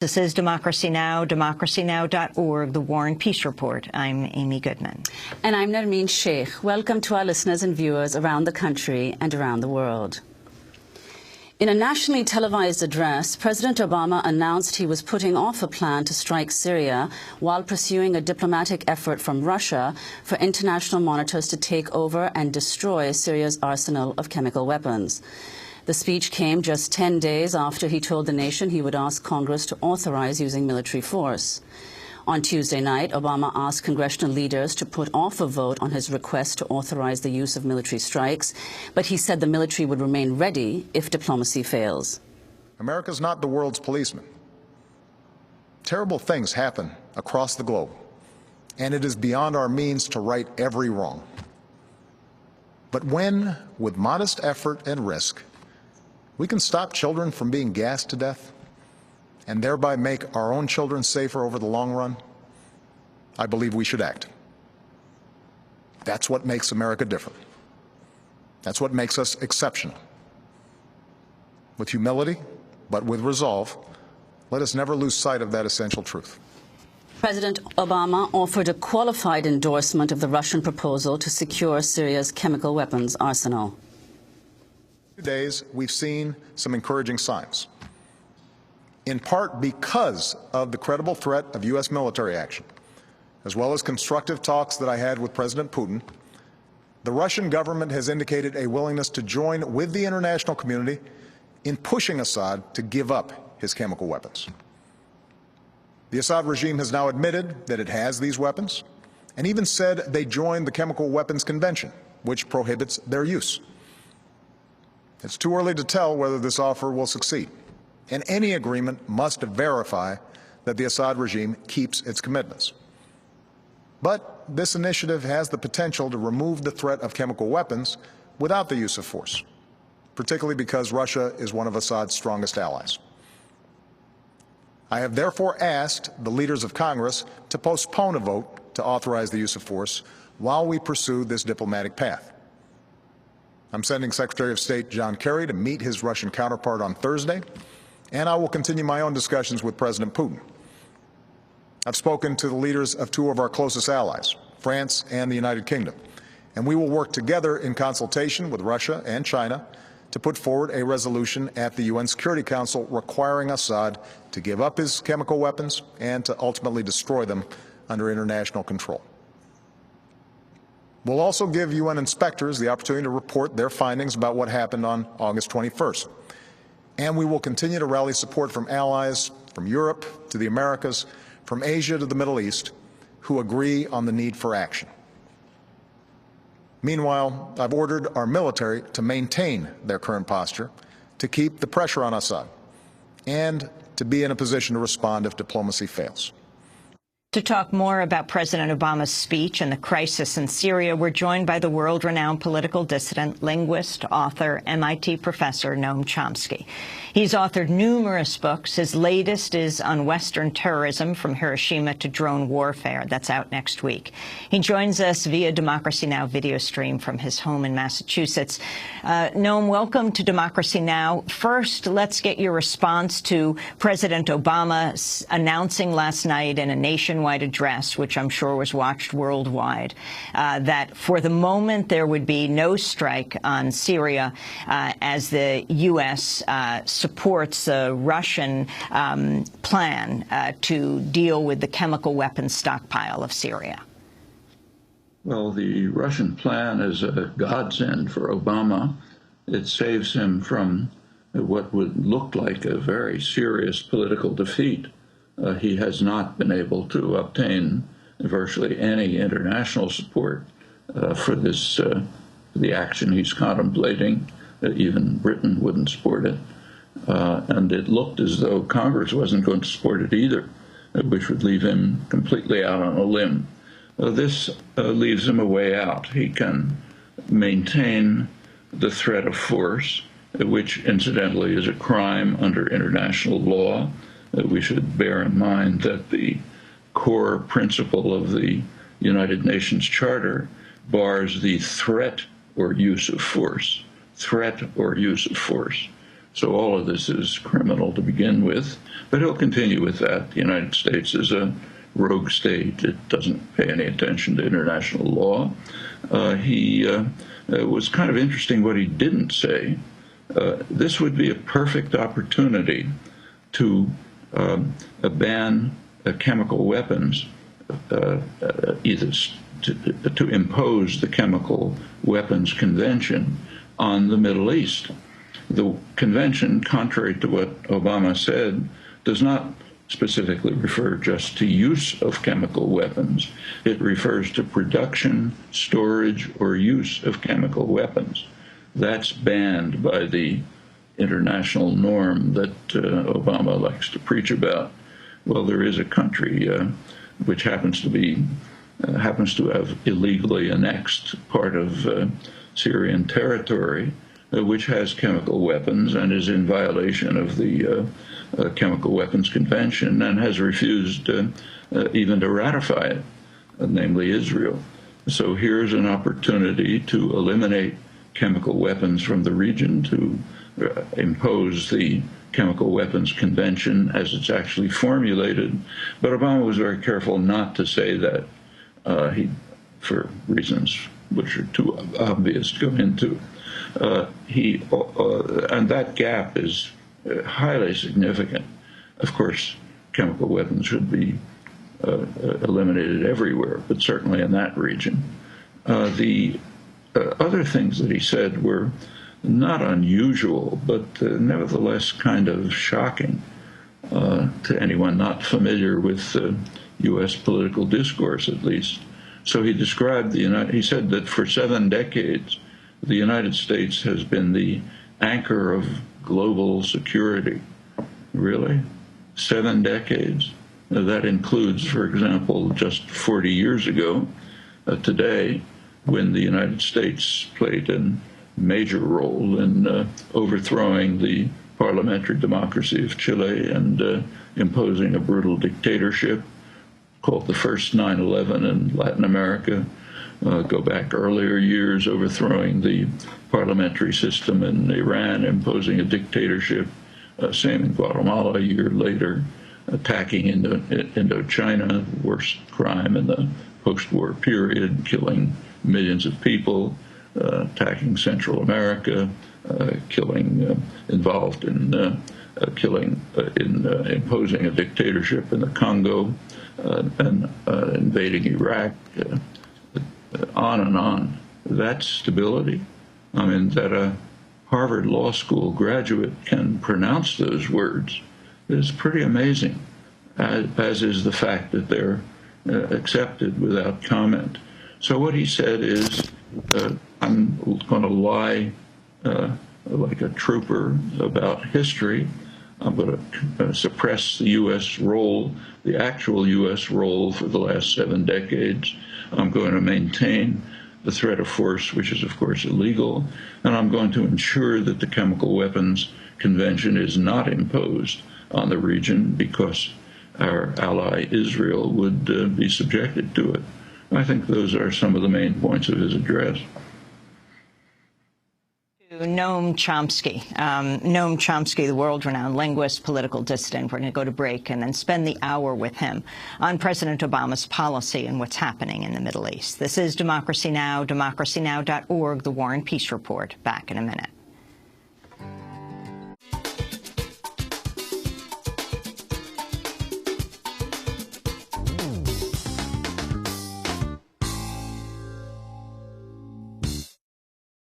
This is Democracy Now!, democracynow.org, The War and Peace Report. I'm Amy Goodman. And I'm Nermeen Sheikh. Welcome to our listeners and viewers around the country and around the world. In a nationally televised address, President Obama announced he was putting off a plan to strike Syria while pursuing a diplomatic effort from Russia for international monitors to take over and destroy Syria's arsenal of chemical weapons. The speech came just 10 days after he told the nation he would ask Congress to authorize using military force. On Tuesday night, Obama asked congressional leaders to put off a vote on his request to authorize the use of military strikes, but he said the military would remain ready if diplomacy fails. America's not the world's policeman. Terrible things happen across the globe, and it is beyond our means to right every wrong. But when, with modest effort and risk, we can stop children from being gassed to death and thereby make our own children safer over the long run, I believe we should act. That's what makes America different. That's what makes us exceptional. With humility, but with resolve, let us never lose sight of that essential truth. President Obama offered a qualified endorsement of the Russian proposal to secure Syria's chemical weapons arsenal. Days, we've seen some encouraging signs, in part because of the credible threat of U.S. military action, as well as constructive talks that I had with President Putin. The Russian government has indicated a willingness to join with the international community in pushing Assad to give up his chemical weapons. The Assad regime has now admitted that it has these weapons and even said they joined the Chemical Weapons Convention, which prohibits their use. It's too early to tell whether this offer will succeed, and any agreement must verify that the Assad regime keeps its commitments. But this initiative has the potential to remove the threat of chemical weapons without the use of force, particularly because Russia is one of Assad's strongest allies. I have therefore asked the leaders of Congress to postpone a vote to authorize the use of force while we pursue this diplomatic path. I'm sending Secretary of State John Kerry to meet his Russian counterpart on Thursday, and I will continue my own discussions with President Putin. I've spoken to the leaders of two of our closest allies, France and the United Kingdom, and we will work together in consultation with Russia and China to put forward a resolution at the UN Security Council requiring Assad to give up his chemical weapons and to ultimately destroy them under international control. We'll also give UN inspectors the opportunity to report their findings about what happened on August 21st. And we will continue to rally support from allies from Europe to the Americas, from Asia to the Middle East, who agree on the need for action. Meanwhile, I've ordered our military to maintain their current posture, to keep the pressure on Assad, and to be in a position to respond if diplomacy fails. To talk more about President Obama's speech and the crisis in Syria, we're joined by the world-renowned political dissident, linguist, author, MIT professor Noam Chomsky. He's authored numerous books. His latest is on Western terrorism, from Hiroshima to drone warfare. That's out next week. He joins us via Democracy Now! Video stream from his home in Massachusetts. Noam, welcome to Democracy Now! First, let's get your response to President Obama announcing last night in a nationwide address, which I'm sure was watched worldwide, that for the moment there would be no strike on Syria as the U.S. supports the Russian plan to deal with the chemical weapons stockpile of Syria. Well, the Russian plan is a godsend for Obama. It saves him from what would look like a very serious political defeat. He has not been able to obtain virtually any international support for this, the action he's contemplating. Even Britain wouldn't support it. And it looked as though Congress wasn't going to support it either, which would leave him completely out on a limb. This leaves him a way out. He can maintain the threat of force, which incidentally is a crime under international law. We should bear in mind that the core principle of the United Nations Charter bars the threat or use of force. Threat or use of force. So all of this is criminal to begin with, but he'll continue with that. The United States is a rogue state. It doesn't pay any attention to international law. It was kind of interesting what he didn't say. This would be a perfect opportunity to ban chemical weapons, either to impose the Chemical Weapons Convention on the Middle East. The convention, contrary to what Obama said, does not specifically refer just to use of chemical weapons. It refers to production, storage, or use of chemical weapons. That's banned by the international norm that Obama likes to preach about. Well, there is a country which happens to have illegally annexed part of Syrian territory, which has chemical weapons and is in violation of the Chemical Weapons Convention and has refused even to ratify it, namely Israel. So here's an opportunity to eliminate chemical weapons from the region, to impose the Chemical Weapons Convention as it's actually formulated. But Obama was very careful not to say that, for reasons which are too obvious to go into. And that gap is highly significant. Of course, chemical weapons should be eliminated everywhere, but certainly in that region. The other things that he said were not unusual, but nevertheless kind of shocking to anyone not familiar with U.S. political discourse, at least. So he described he said that for 7 decades, the United States has been the anchor of global security. Really? 7 decades? Now, that includes, for example, just 40 years ago, today, when the United States played a major role in overthrowing the parliamentary democracy of Chile and imposing a brutal dictatorship called the first 9/11 in Latin America. Go back earlier years, overthrowing the parliamentary system in Iran, imposing a dictatorship. Same in Guatemala a year later, attacking Indochina, worst crime in the post-war period, killing millions of people, attacking Central America, involved in imposing a dictatorship in the Congo, and invading Iraq, on and on. That's stability. I mean, that a Harvard Law School graduate can pronounce those words is pretty amazing, as is the fact that they're accepted without comment. So what he said is, I'm going to lie like a trooper about history. I'm going to suppress the U.S. role, the actual U.S. role for the last 7 decades. I'm going to maintain the threat of force, which is, of course, illegal. And I'm going to ensure that the Chemical Weapons Convention is not imposed on the region because our ally Israel would be subjected to it. I think those are some of the main points of his address. Noam Chomsky. Noam Chomsky, the world-renowned linguist, political dissident. We're going to go to break and then spend the hour with him on President Obama's policy and what's happening in the Middle East. This is Democracy Now!, democracynow.org, The War and Peace Report. Back in a minute.